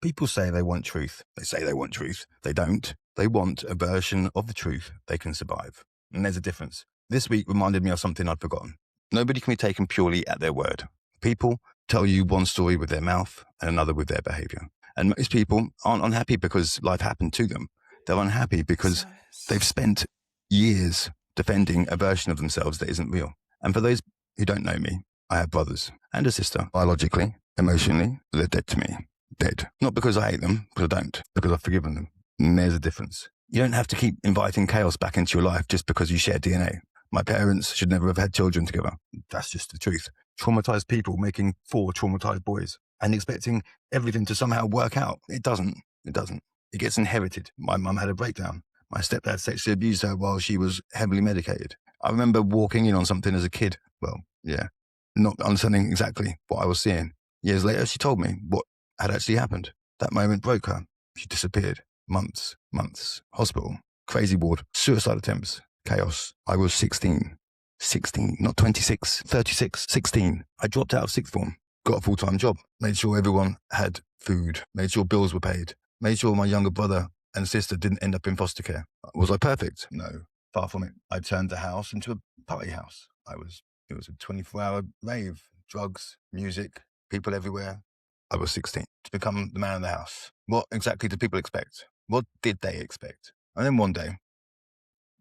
People say they want truth. They say they want truth. They don't. They want a version of the truth they can survive. And there's a difference. This week reminded me of something I'd forgotten. Nobody can be taken purely at their word. People tell you one story with their mouth and another with their behavior. And most people aren't unhappy because life happened to them. They're unhappy because they've spent years defending a version of themselves that isn't real. And for those who don't know me, I have brothers and a sister. Biologically, emotionally, they're dead to me. Dead. Not because I hate them, because I don't. Because I've forgiven them. And there's a difference. You don't have to keep inviting chaos back into your life just because you share DNA. My parents should never have had children together. That's just the truth. Traumatized people making 4 traumatized boys and expecting everything to somehow work out. It doesn't. It doesn't. It gets inherited. My mum had a breakdown. My stepdad sexually abused her while she was heavily medicated. I remember walking in on something as a kid. Well, yeah, not understanding exactly what I was seeing. Years later, she told me what had actually happened. That moment broke her. She disappeared. Months. Hospital. Crazy ward. Suicide attempts. Chaos. I was 16, not 26, 36, 16. I dropped out of sixth form. Got a full-time job. Made sure everyone had food. Made sure bills were paid. Made sure my younger brother and sister didn't end up in foster care. Was I perfect? No. Far from it. I turned the house into a party house. It was a 24-hour rave. Drugs, music, people everywhere. I was 16 to become the man of the house. What exactly did people expect? What did they expect? And then one day,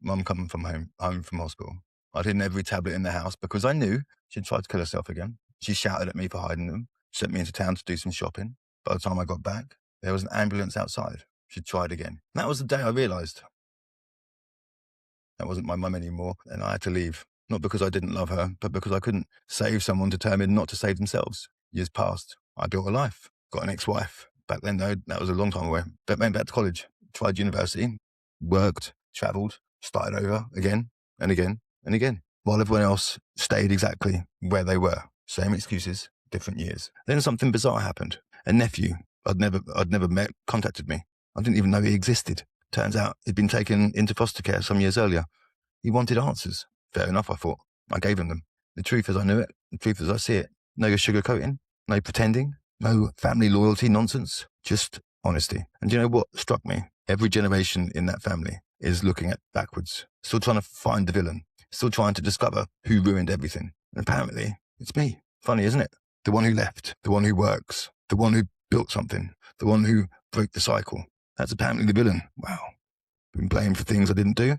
Mum coming from home from hospital. I'd hidden every tablet in the house because I knew she'd tried to kill herself again. She shouted at me for hiding them, sent me into town to do some shopping. By the time I got back, there was an ambulance outside. She'd tried again. And that was the day I realised that wasn't my mum anymore, and I had to leave. Not because I didn't love her, but because I couldn't save someone determined not to save themselves. Years passed. I built a life. Got an ex-wife. Back then, though, that was a long time away. But went back to college. Tried university. Worked. Travelled. Started over again and again and again. While everyone else stayed exactly where they were. Same excuses, different years. Then something bizarre happened. A nephew I'd never met contacted me. I didn't even know he existed. Turns out he'd been taken into foster care some years earlier. He wanted answers. Fair enough, I thought. I gave him them. The truth as I knew it, the truth as I see it. No sugarcoating, no pretending, no family loyalty nonsense, just honesty. And do you know what struck me? Every generation in that family is looking at backwards, still trying to find the villain, still trying to discover who ruined everything. And apparently, it's me. Funny, isn't it? The one who left, the one who works, the one who built something, the one who broke the cycle. That's apparently the villain. Wow. Been blamed for things I didn't do.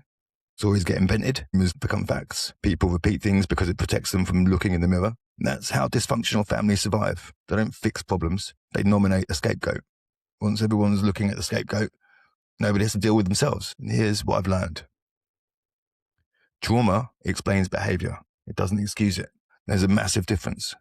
It's always get invented. It's become facts. People repeat things because it protects them from looking in the mirror. And that's how dysfunctional families survive. They don't fix problems. They nominate a scapegoat. Once everyone's looking at the scapegoat, nobody has to deal with themselves. And here's what I've learned. Trauma explains behavior. It doesn't excuse it. There's a massive difference.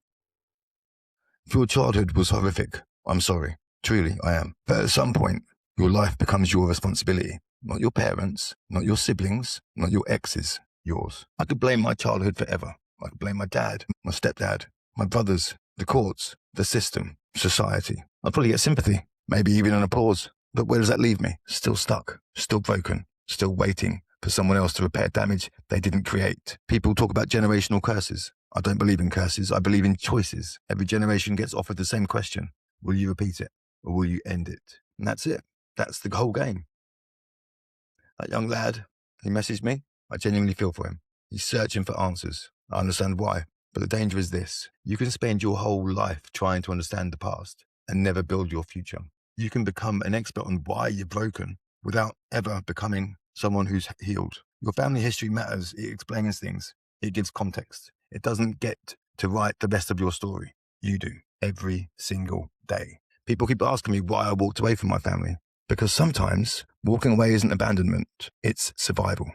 If your childhood was horrific, I'm sorry. Truly, I am. But at some point, your life becomes your responsibility. Not your parents, not your siblings, not your exes, yours. I could blame my childhood forever. I could blame my dad, my stepdad, my brothers, the courts, the system, society. I'd probably get sympathy, maybe even an applause. But where does that leave me? Still stuck, still broken, still waiting for someone else to repair damage they didn't create. People talk about generational curses. I don't believe in curses. I believe in choices. Every generation gets offered the same question. Will you repeat it or will you end it? And that's it. That's the whole game. That young lad, he messaged me. I genuinely feel for him. He's searching for answers. I understand why. But the danger is this. You can spend your whole life trying to understand the past and never build your future. You can become an expert on why you're broken without ever becoming someone who's healed. Your family history matters. It explains things. It gives context. It doesn't get to write the rest of your story. You do. Every single day. People keep asking me why I walked away from my family. Because sometimes walking away isn't abandonment, it's survival.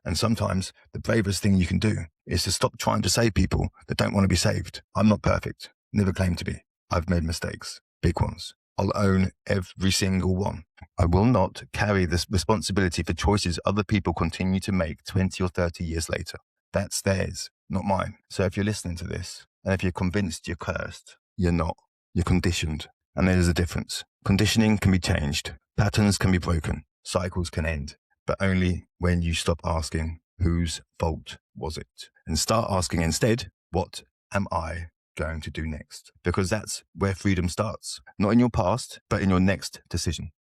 And sometimes the bravest thing you can do is to stop trying to save people that don't want to be saved. I'm not perfect, never claimed to be. I've made mistakes, big ones. I'll own every single one. I will not carry this responsibility for choices other people continue to make 20 or 30 years later. That's theirs, not mine. So if you're listening to this, and if you're convinced you're cursed, you're not. You're conditioned. And there's a difference. Conditioning can be changed. Patterns can be broken. Cycles can end. But only when you stop asking, whose fault was it? And start asking instead, what am I going to do next? Because that's where freedom starts. Not in your past, but in your next decision.